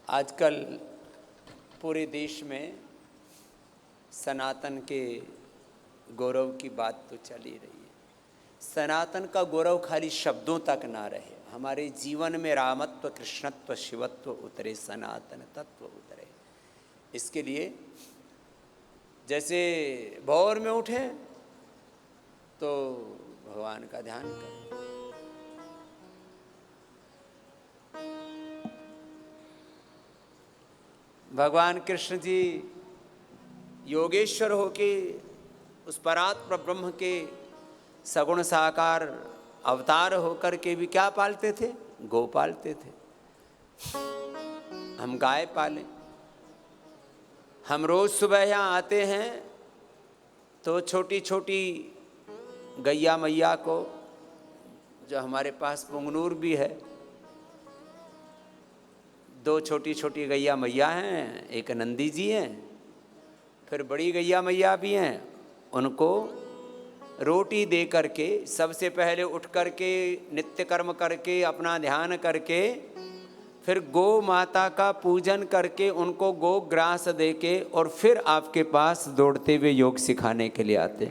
आजकल पूरे देश में सनातन के गौरव की बात तो चल ही रही है। सनातन का गौरव खाली शब्दों तक ना रहे, हमारे जीवन में रामत्व, कृष्णत्व, शिवत्व उतरे, सनातन तत्व उतरे। इसके लिए जैसे भोर में उठे तो भगवान का ध्यान करें। भगवान कृष्ण जी योगेश्वर होके उस परात्पर ब्रह्म के सगुण साकार अवतार होकर के भी क्या पालते थे? गौ पालते थे। हम गाय पालें। हम रोज सुबह यहाँ आते हैं तो छोटी छोटी गैया मैया को, जो हमारे पास पुंगनूर भी है, दो छोटी छोटी गैया मैया हैं, एक नंदी जी हैं, फिर बड़ी गैया मैया भी हैं। उनको रोटी दे करके, सबसे पहले उठ करके नित्य कर्म करके अपना ध्यान करके, फिर गौ माता का पूजन करके उनको गो ग्रास दे के और फिर आपके पास दौड़ते हुए योग सिखाने के लिए आते।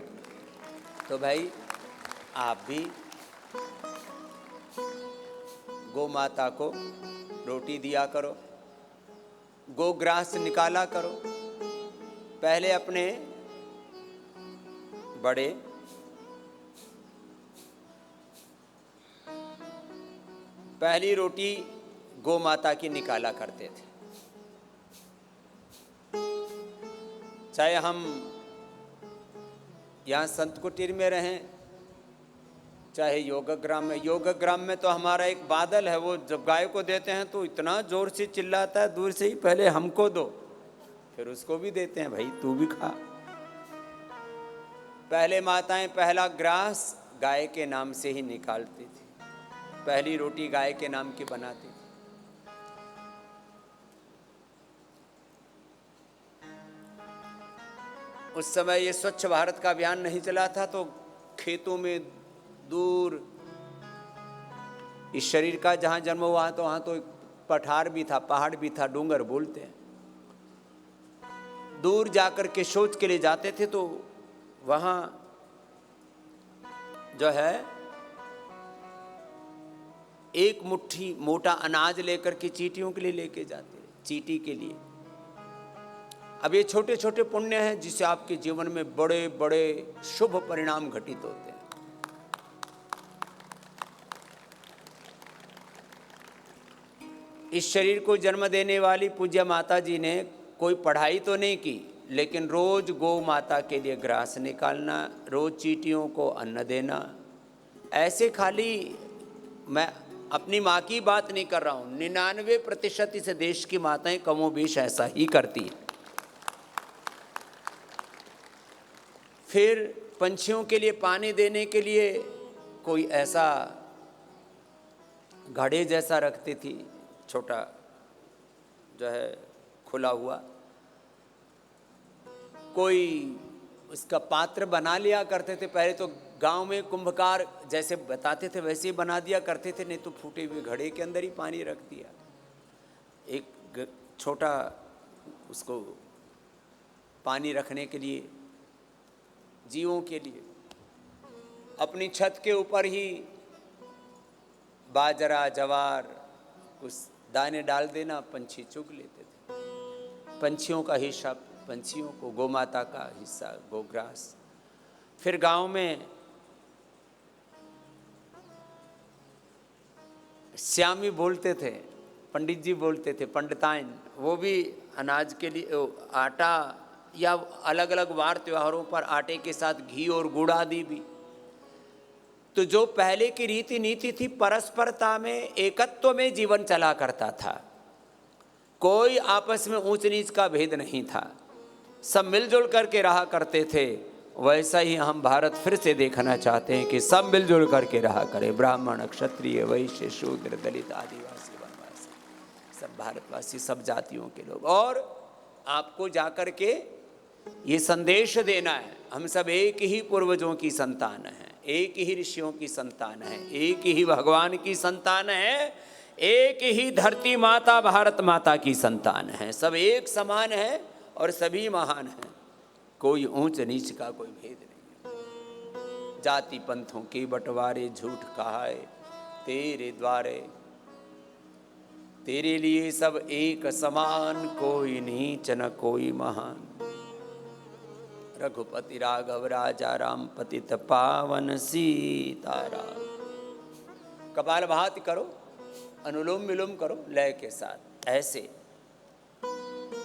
तो भाई आप भी गौ माता को रोटी दिया करो, गो ग्रास निकाला करो। पहले अपने बड़े पहली रोटी गौ माता की निकाला करते थे। चाहे हम यहाँ संत कुटीर में रहें, चाहे योगग्राम में। योगग्राम में तो हमारा एक बादल है, वो जब गाय को देते हैं तो इतना जोर से चिल्लाता है, दूर से ही पहले हमको दो, फिर उसको भी देते हैं, भाई तू भी खा। पहले माताएं पहला ग्रास गाय के नाम से ही निकालती थी, पहली रोटी गाय के नाम की बनाती थी। उस समय ये स्वच्छ भारत का अभियान नहीं चला था, तो खेतों में दूर, इस शरीर का जहां जन्म हुआ तो वहां तो एक पठार भी था, पहाड़ भी था, डूंगर बोलते हैं। दूर जाकर के शौच के लिए जाते थे तो वहां जो है एक मुट्ठी मोटा अनाज लेकर के चींटियों के लिए लेके जाते, चींटी के लिए। अब ये छोटे छोटे पुण्य हैं जिससे आपके जीवन में बड़े बड़े शुभ परिणाम घटित होते हैं। इस शरीर को जन्म देने वाली पूज्य माता जी ने कोई पढ़ाई तो नहीं की, लेकिन रोज गौ माता के लिए ग्रास निकालना, रोज चींटियों को अन्न देना। ऐसे खाली मैं अपनी माँ की बात नहीं कर रहा हूँ, 99% इस देश की माताएं कमोबेश ऐसा ही करती हैं। फिर पंछियों के लिए पानी देने के लिए कोई ऐसा घड़े जैसा रखती थी, छोटा जो है खुला हुआ, कोई उसका पात्र बना लिया करते थे। पहले तो गांव में कुंभकार जैसे बताते थे वैसे ही बना दिया करते थे, नहीं तो फूटे हुए घड़े के अंदर ही पानी रख दिया। एक छोटा उसको पानी रखने के लिए, जीवों के लिए। अपनी छत के ऊपर ही बाजरा, जवार, कुछ दाने डाल देना, पंछी चुग लेते थे। पंछियों का हिस्सा पंछियों को, गौ माता का हिस्सा गोग्रास। फिर गांव में श्यामी बोलते थे, पंडित जी बोलते थे, पंडिताइन, वो भी अनाज के लिए आटा या अलग अलग वार त्योहारों पर आटे के साथ घी और गुड़ आदि भी। तो जो पहले की रीति नीति थी, परस्परता में, एकत्व में जीवन चला करता था। कोई आपस में ऊंच नीच का भेद नहीं था, सब मिलजुल करके रहा करते थे। वैसा ही हम भारत फिर से देखना चाहते हैं कि सब मिलजुल करके रहा करें। ब्राह्मण, क्षत्रिय, वैश्य, शूद्र, दलित, आदिवासी, वनवासी, सब भारतवासी, सब जातियों के लोग। और आपको जाकर के ये संदेश देना है, हम सब एक ही पूर्वजों की संतान हैं, एक ही ऋषियों की संतान है, एक ही भगवान की संतान है। एक ही धरती माता भारत माता की संतान है, सब एक समान है और सभी महान हैं, कोई ऊंच नीच का कोई भेद नहीं। जाति पंथों के बंटवारे झूठ कहाए तेरे द्वारे, तेरे लिए सब एक समान, कोई नीच न कोई महान। रघुपति राघव राजा राम, पतित पावन सीताराम। कपालभाति करो, अनुलोम विलोम करो लय के साथ। ऐसे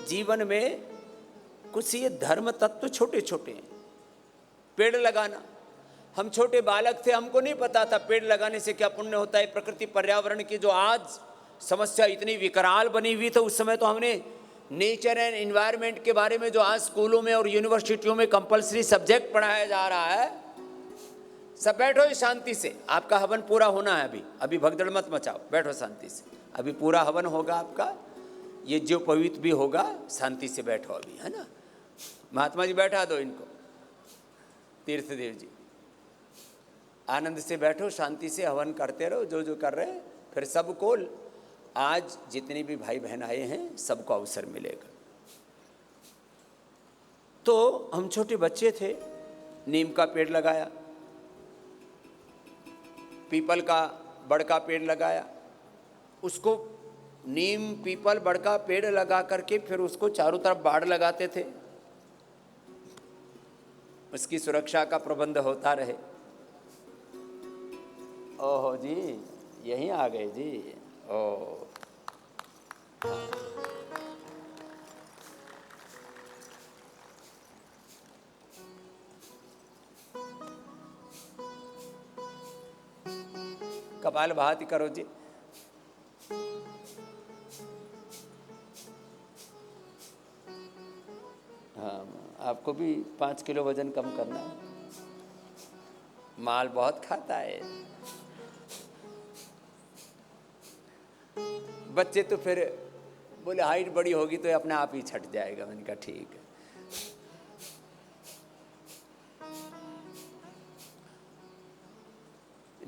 जीवन में कुछ ये धर्म तत्व छोटे छोटे हैं। पेड़ लगाना, हम छोटे बालक थे, हमको नहीं पता था पेड़ लगाने से क्या पुण्य होता है। प्रकृति पर्यावरण की जो आज समस्या इतनी विकराल बनी हुई थी, उस समय तो हमने नेचर एंड एनवायरनमेंट के बारे में जो आज स्कूलों में और यूनिवर्सिटियों में कंपलसरी सब्जेक्ट पढ़ाया जा रहा है। सब बैठो शांति से, आपका हवन पूरा होना है। अभी भगदड़ मत मचाओ, बैठो शांति से। अभी पूरा हवन होगा आपका, ये जो पवित्र भी होगा, शांति से बैठो अभी, है ना। महात्मा जी बैठा दो इनको, तीर्थदेव जी आनंद से बैठो, शांति से हवन करते रहो जो जो कर रहे हैं। फिर सबको आज जितने भी भाई बहन आए हैं सबको अवसर मिलेगा। तो हम छोटे बच्चे थे, नीम का पेड़ लगाया, पीपल का बड़का पेड़ लगाया, उसको नीम पीपल बड़का पेड़ लगा करके फिर उसको चारों तरफ बाड़ लगाते थे, उसकी सुरक्षा का प्रबंध होता रहे। ओहो जी, यहीं आ गए जी। ओ कपालभाति करो जी। हाँ, आपको भी 5 किलो वजन कम करना है। माल बहुत खाता है। बच्चे तो फिर बोले हाइट बड़ी होगी तो अपने आप ही छट जाएगा। मैंने कहा ठीक है।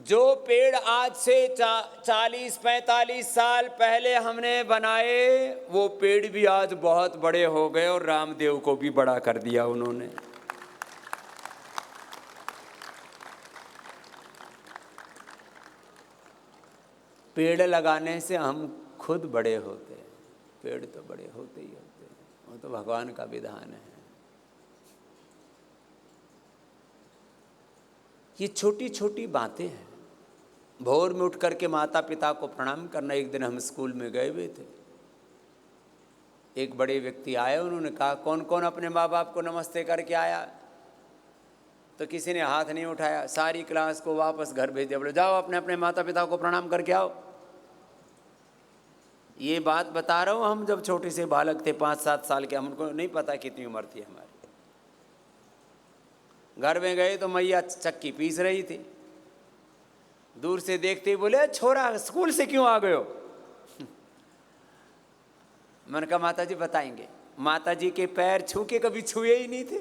जो पेड़ आज से 40-45 साल पहले हमने बनाए, वो पेड़ भी आज बहुत बड़े हो गए और रामदेव को भी बड़ा कर दिया उन्होंने। पेड़ लगाने से हम खुद बड़े होते हैं, पेड़ तो बड़े होते ही होते हैं, वो तो भगवान का विधान है। ये छोटी छोटी बातें हैं। भोर में उठ करके माता पिता को प्रणाम करना। एक दिन हम स्कूल में गए हुए थे, एक बड़े व्यक्ति आए, उन्होंने कहा कौन कौन अपने माँ बाप को नमस्ते करके आया। तो किसी ने हाथ नहीं उठाया, सारी क्लास को वापस घर भेज दिया। बोले जाओ अपने अपने माता पिता को प्रणाम करके आओ। ये बात बता रहा हूँ, हम जब छोटे से बालक थे 5-7 साल के, हमको नहीं पता कितनी उम्र थी हमारी। घर में गए तो मैया चक्की पीस रही थी, दूर से देखते ही बोले छोरा स्कूल से क्यों आ गए हो। मैंने कहा माता जी बताएंगे। माता जी के पैर छू के कभी छुए ही नहीं थे,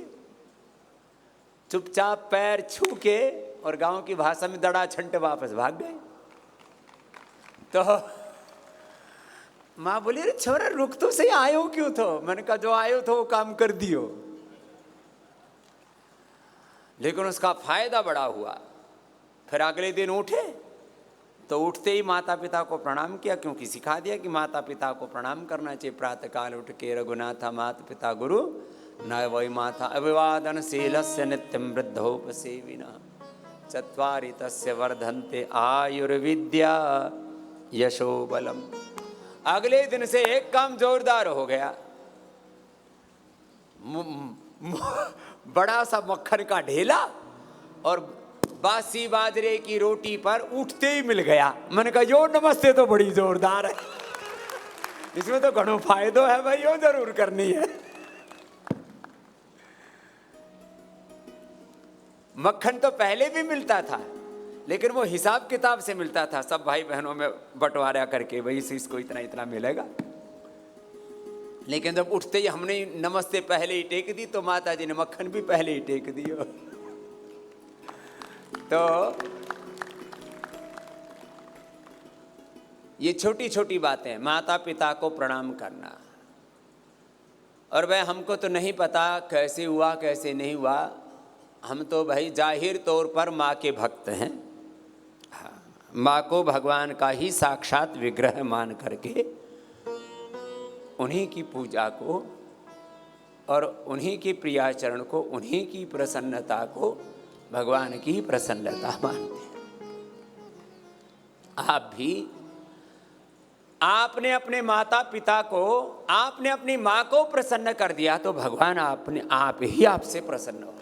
चुपचाप पैर छू के और गांव की भाषा में दड़ा छंटे वापस भाग गए। तो माँ बोली अरे छोरा रुक तो सही, आयो क्यों थो। मैंने कहा जो आयो थो वो काम कर दियो। लेकिन उसका फायदा बड़ा हुआ। फिर अगले दिन उठे तो उठते ही माता पिता को प्रणाम किया, क्योंकि सिखा दिया कि माता पिता को प्रणाम करना चाहिए। प्रातः काल उठ के रघुनाथा माता पिता गुरु न वै माता अभिवादन शीलस्य नित्यं वृद्धोपसेविनः चत्वारि तस्य वर्धन्ते आयुर्विद्या यशो बलम। अगले दिन से एक काम जोरदार हो गया। बड़ा सा मक्खन का ढेला और बासी बाजरे की रोटी पर उठते ही मिल गया। मैंने कहा यो नमस्ते तो बड़ी जोरदार है, इसमें तो घणो फायदो है भाई, यो जरूर करनी है। मक्खन तो पहले भी मिलता था, लेकिन वो हिसाब किताब से मिलता था, सब भाई बहनों में बंटवारा करके भाई इसको इतना इतना मिलेगा। लेकिन जब उठते ही हमने नमस्ते पहले ही टेक दी तो माता जी ने मक्खन भी पहले ही टेक दिया। तो ये छोटी छोटी बातें, माता पिता को प्रणाम करना। और भाई हमको तो नहीं पता कैसे हुआ कैसे नहीं हुआ, हम तो भाई जाहिर तौर पर माँ के भक्त हैं। हाँ, माँ को भगवान का ही साक्षात विग्रह मान करके उन्हीं की पूजा को और उन्हीं के प्रियाचरण को, उन्हीं की प्रसन्नता को भगवान की प्रसन्नता मानते हैं। आप भी, आपने अपने माता पिता को, आपने अपनी माँ को प्रसन्न कर दिया तो भगवान आपने आप ही आपसे प्रसन्न हो।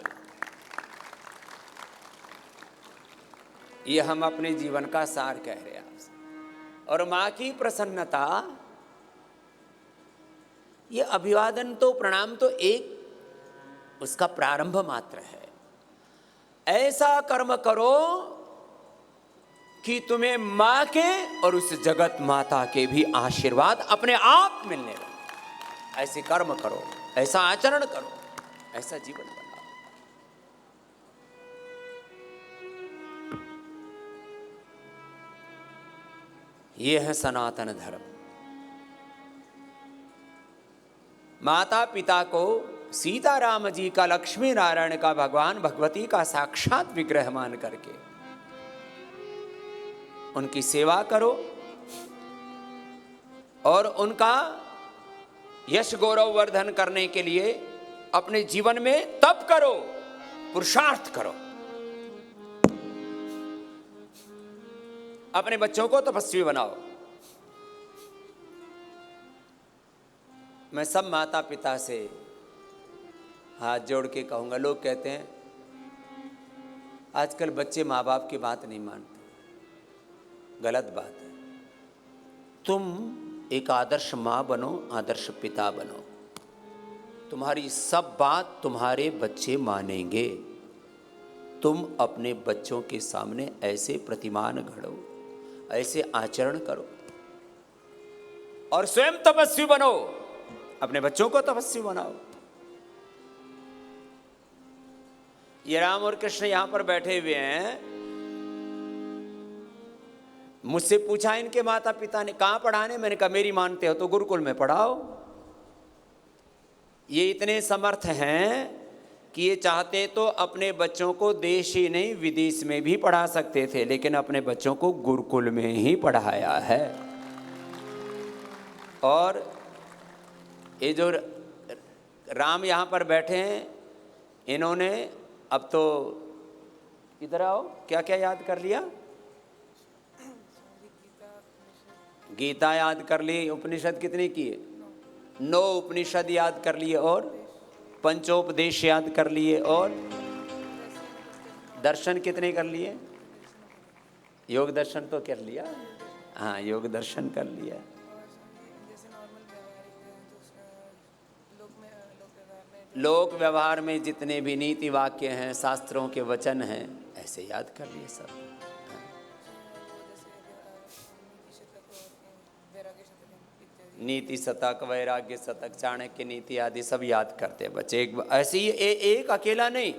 ये हम अपने जीवन का सार कह रहे हैं आपसे। और माँ की प्रसन्नता, ये अभिवादन तो, प्रणाम तो एक उसका प्रारंभ मात्र है। ऐसा कर्म करो कि तुम्हें माँ के और उस जगत माता के भी आशीर्वाद अपने आप मिलने लगे। ऐसे कर्म करो, ऐसा आचरण करो, ऐसा जीवन बनाओ। ये है सनातन धर्म। माता पिता को सीताराम जी का, लक्ष्मी नारायण का, भगवान भगवती का साक्षात विग्रह मान करके उनकी सेवा करो और उनका यश गौरव वर्धन करने के लिए अपने जीवन में तप करो, पुरुषार्थ करो। अपने बच्चों को तपस्वी बनाओ। मैं सब माता पिता से हाथ जोड़ के कहूँगा, लोग कहते हैं आजकल बच्चे माँ बाप की बात नहीं मानते। गलत बात है। तुम एक आदर्श माँ बनो, आदर्श पिता बनो। तुम्हारी सब बात तुम्हारे बच्चे मानेंगे। तुम अपने बच्चों के सामने ऐसे प्रतिमान घड़ो, ऐसे आचरण करो और स्वयं तपस्वी बनो, अपने बच्चों को तपस्वी बनाओ। ये राम और कृष्ण यहां पर बैठे हुए हैं। मुझसे पूछा इनके माता पिता ने, कहां पढ़ाने? मैंने कहा मेरी मानते हो तो गुरुकुल में पढ़ाओ। ये इतने समर्थ हैं कि ये चाहते तो अपने बच्चों को देश ही नहीं विदेश में भी पढ़ा सकते थे, लेकिन अपने बच्चों को गुरुकुल में ही पढ़ाया है। और ये जो राम यहाँ पर बैठे हैं, इन्होंने अब तो, इधर आओ, क्या क्या याद कर लिया? गीता याद कर ली। उपनिषद कितने किए? 9 उपनिषद याद कर लिए और पंचोपदेश याद कर लिए और दर्शन कितने कर लिए? योग दर्शन तो कर लिया। हाँ, योग दर्शन कर लिया। लोक व्यवहार में जितने भी नीति वाक्य हैं, शास्त्रों के वचन हैं, ऐसे याद कर लिए सब। नीति शतक, वैराग्य शतक, चाणक्य नीति आदि सब याद करते हैं बच्चे। एक ऐसे ही एक अकेला नहीं,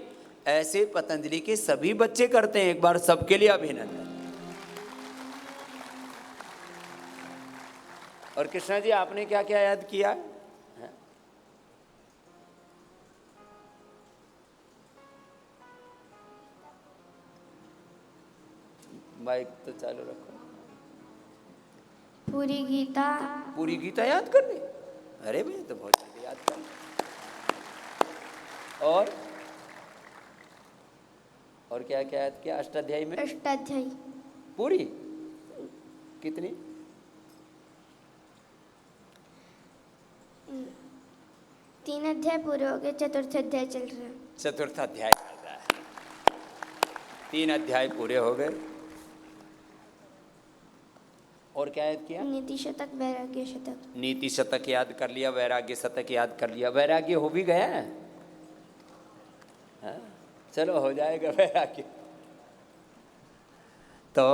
ऐसे पतंजलि के सभी बच्चे करते हैं। एक बार सबके लिए अभिनंदन। और कृष्णा जी, आपने क्या क्या याद किया? माइक तो चालू रखो। पूरी गीता। पूरी गीता याद कर ली? अरे भाई, तो बहुत जल्दी याद कर ली। और क्या क्या याद किया? अष्टाध्यायी में? अष्टाध्यायी पूरी कितनी? 3 अध्याय पूरे हो गए, 4th अध्याय चल रहा है। 4th अध्याय चल रहा है। 3 अध्याय पूरे हो गए। और क्या याद किया? नीति शतक, वैराग्य शतक। नीति शतक याद कर लिया, वैराग्य शतक याद कर लिया। वैराग्य हो भी गया है? हाँ? चलो हो जाएगा वैराग्य। तो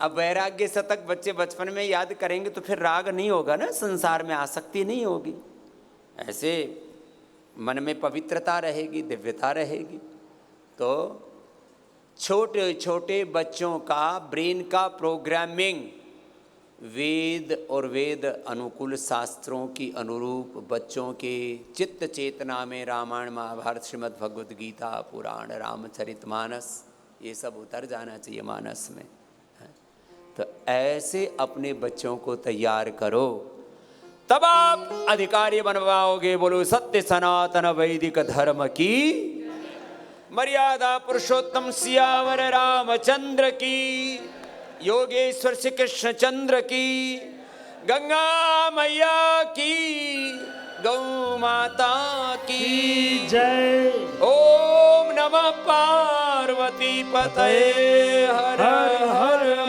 अब वैराग्य शतक बच्चे बचपन में याद करेंगे तो फिर राग नहीं होगा ना, संसार में आसक्ति नहीं होगी। ऐसे मन में पवित्रता रहेगी, दिव्यता रहेगी। तो छोटे छोटे बच्चों का ब्रेन का प्रोग्रामिंग वेद और वेद अनुकूल शास्त्रों की अनुरूप बच्चों के चित्त चेतना में रामायण, महाभारत, श्रीमद् भगवद गीता, पुराण, रामचरितमानस ये सब उतर जाना चाहिए मानस में। तो ऐसे अपने बच्चों को तैयार करो, तब आप अधिकारी बन पाओगे। बोलो सत्य सनातन वैदिक धर्म की, मर्यादा पुरुषोत्तम सियावर रामचंद्र की, योगेश्वर श्री कृष्ण चंद्र की, गंगा मैया की, गौ माता की जय। ओम नमः पार्वती पतये हर हर